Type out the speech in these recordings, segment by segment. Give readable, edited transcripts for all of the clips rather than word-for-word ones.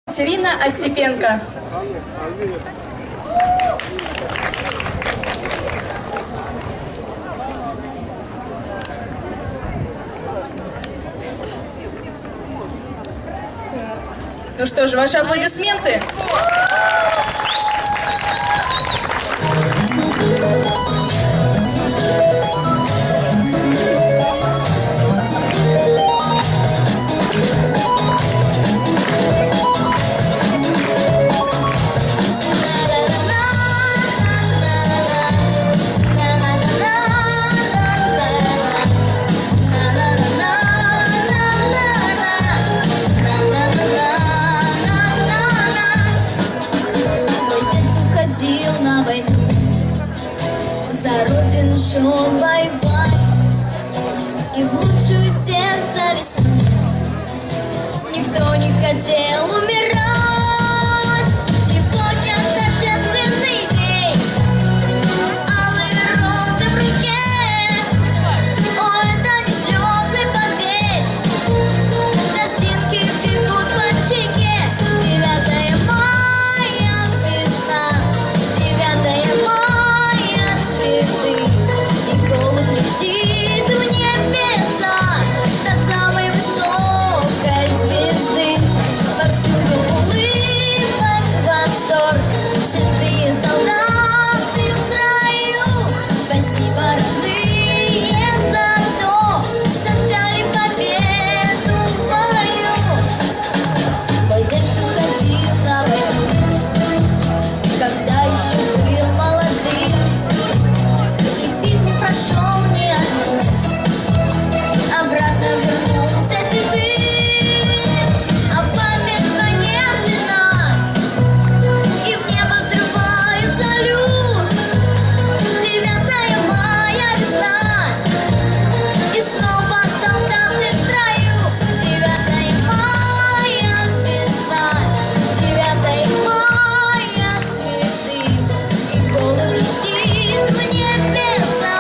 Катерина Осипенко. Ну что же, ваши аплодисменты. Шел воевать и в лучшую сердце весну. Никто не хотел умирать. Сегодня торжественный день, алые розы в руке. О, это не слезы, поверь, дождинки бегут по щеке. 9 мая весна, 9 мая цветы. Голубь летит в небеса до самой высокой звезды. Повсюду улыбок, восторг, святые солдаты в строю. Спасибо, родные, за то, что взяли победу в бою. Мой дед уходил на войну, когда еще был молодым. Прошел не одну, обратно вернулся седым, а память монетна, и в небо взрывают салют. 9 мая весна, и снова солдаты в строю. 9 мая весна, 9 мая цветы, и голубь летит в небеса.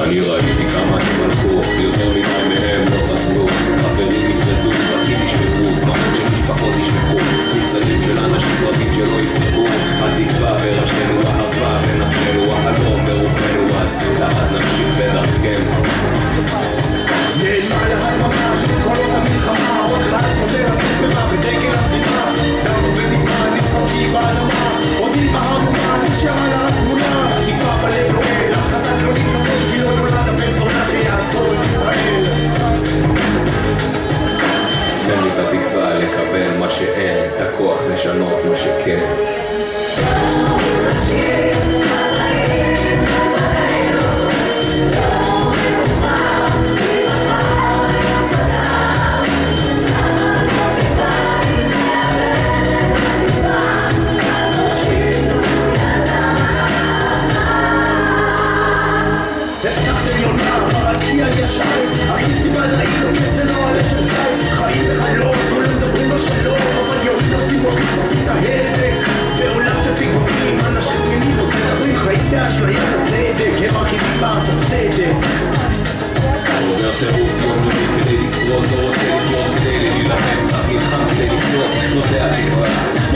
אני ראיתי כמה הם הלכו, יותר מדי מהם לא חזרו. חברים נפרדו, בתים נשמחו, דמעות של משפחות נשמחו, מבצעים של אנשים רבים שלא יפרחו. התקווה בראשנו אהבה, בנפשנו החלום, ברוחנו אז לעד נמשיך בדרכנו. נעלמה להדממה של קולות המלחמה, עוד חד חוזר התקווה בדגל המדינה. דרנו בדמעה נפרקים באדמה, עודים בהמומה נשארה לה התמונה. התקווה בלב נועל, החזק לא נתקבל כי לא נולד הבן זונה שיעצור את ישראל. תן לי את התקווה לקבל מה שאין, את הכוח לשנות מה שכן.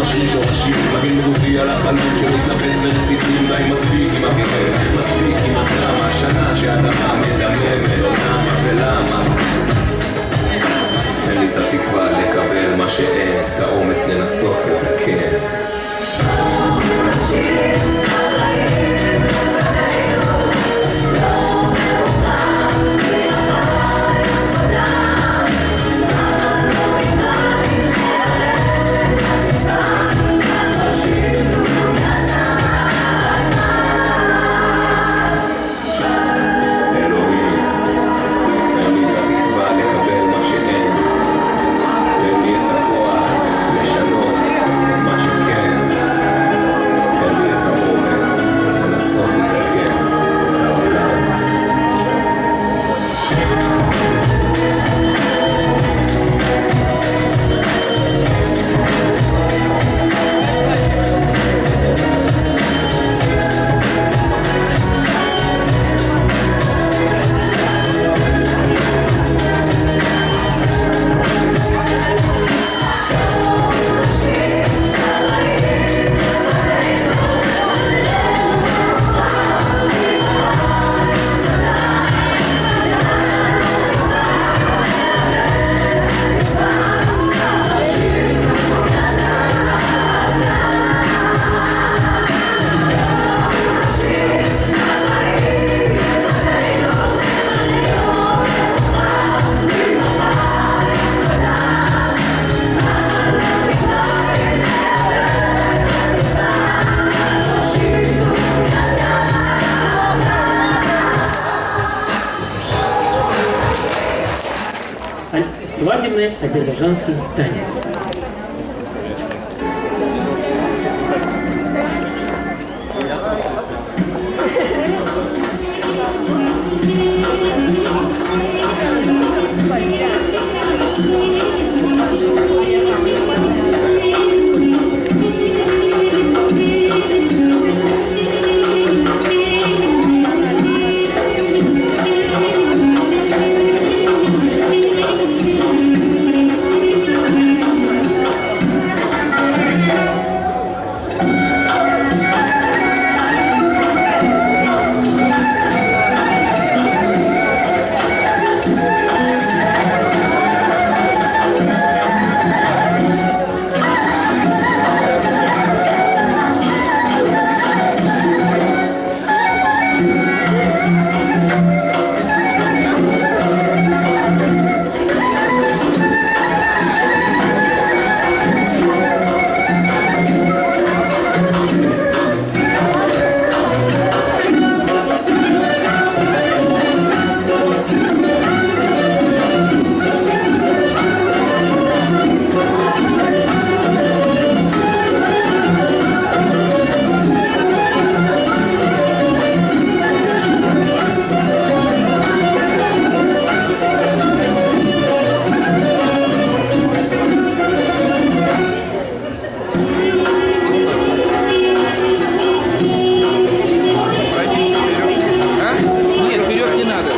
משריש שורשים, מגן מרובי על החלום שמתנפץ ורסיסים די מספיק עם הביטוי, מספיק עם הדרמה השנה שהאדמה מדממת, לא למה ולמה. תן לי את התקווה לקבל מה שאין, את האומץ לנסות לתקן. מה שאין, תן לי את הכוח לשנות מה שכן. свадебный азербайджанский танец. Нет, вперед не надо.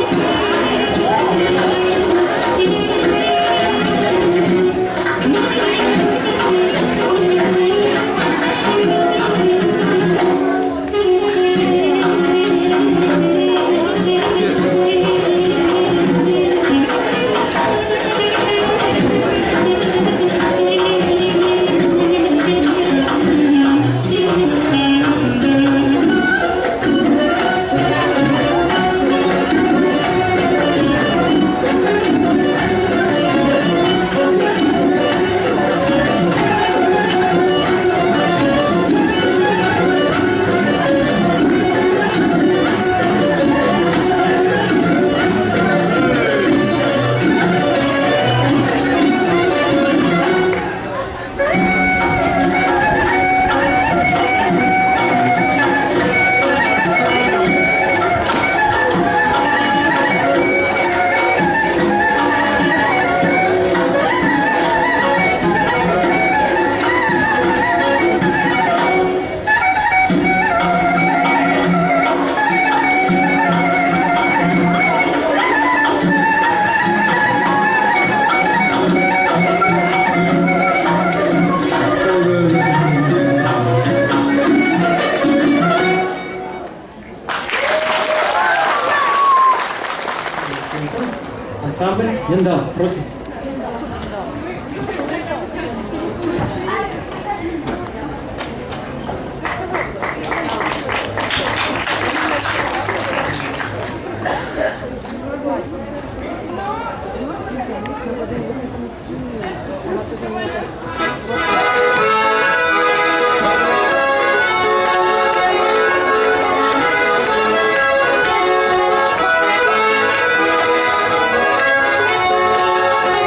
Ансамбль Яндал, просим. Thank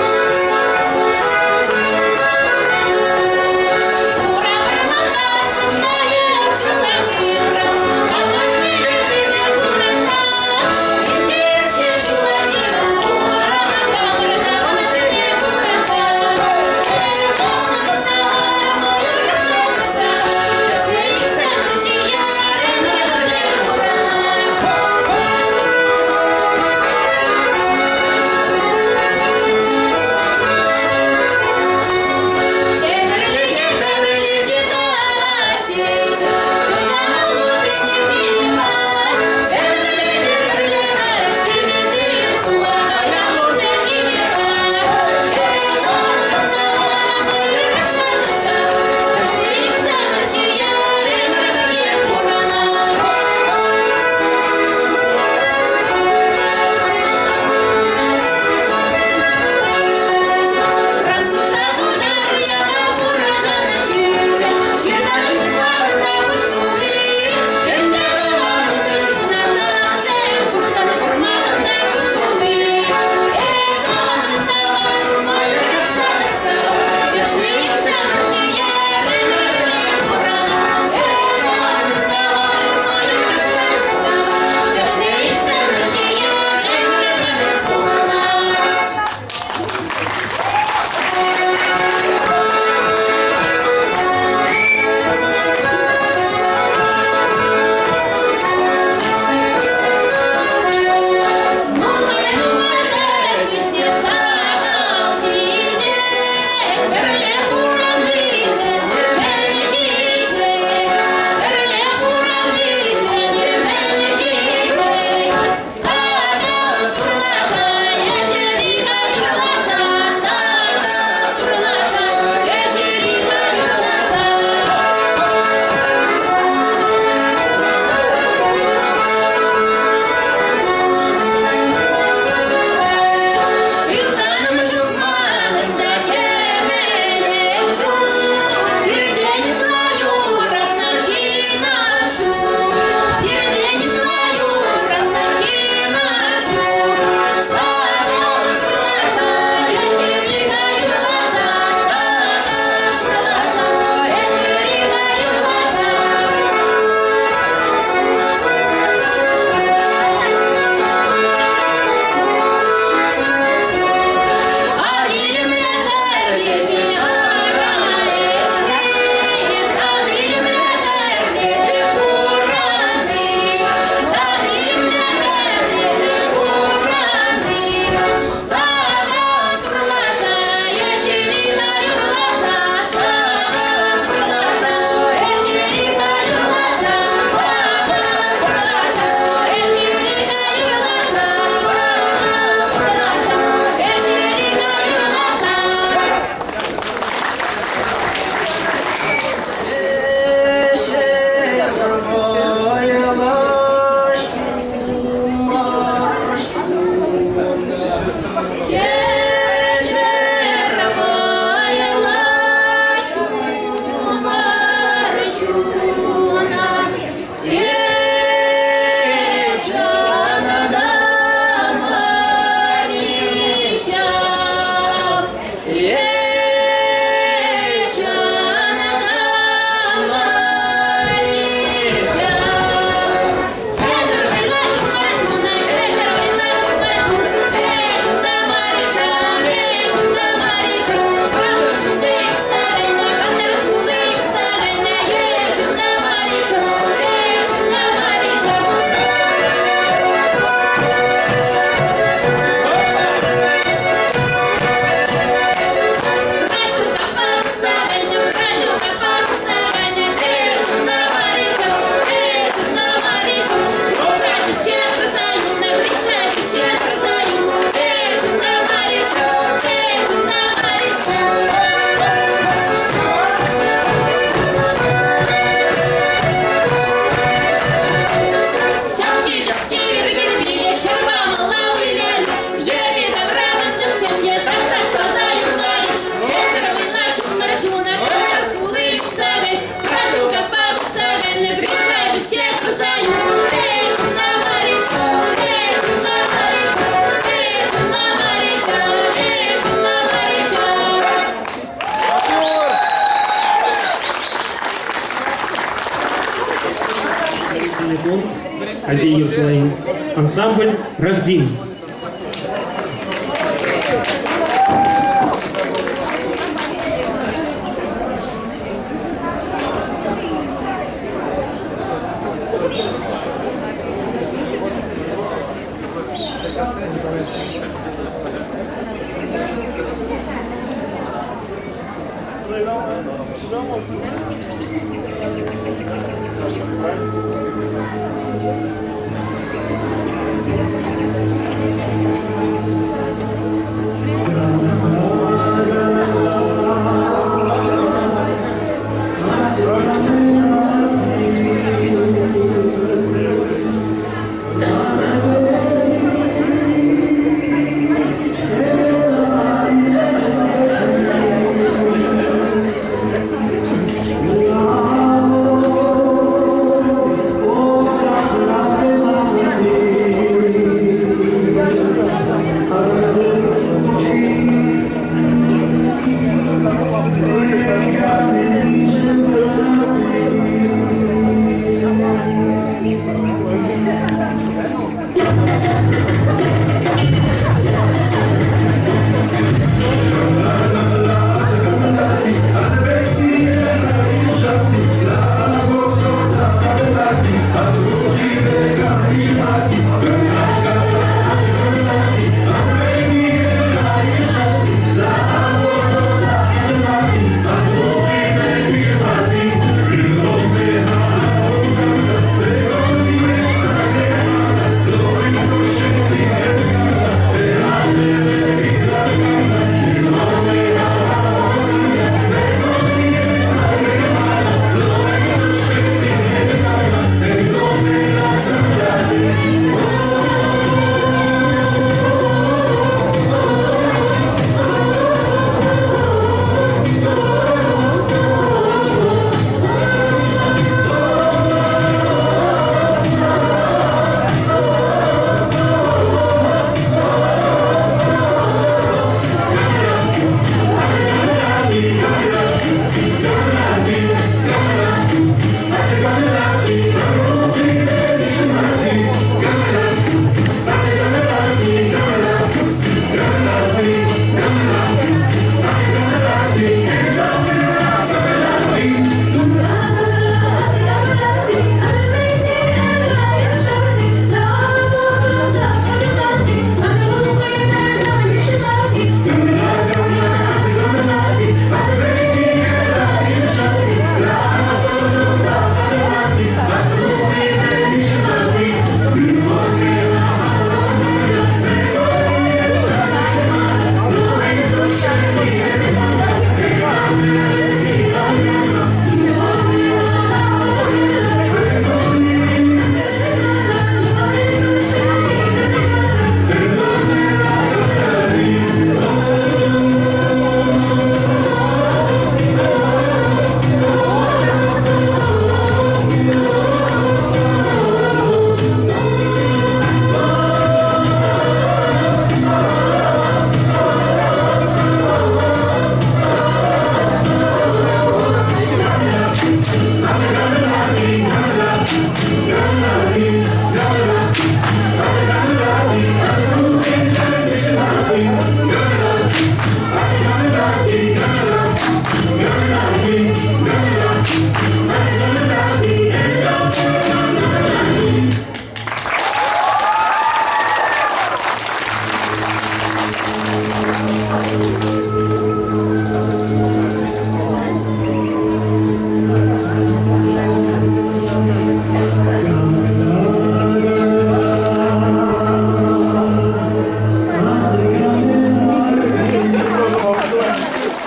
Азию playing ensemble Рагдин.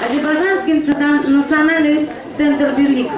Азербайджанский национальный центр «Берлик».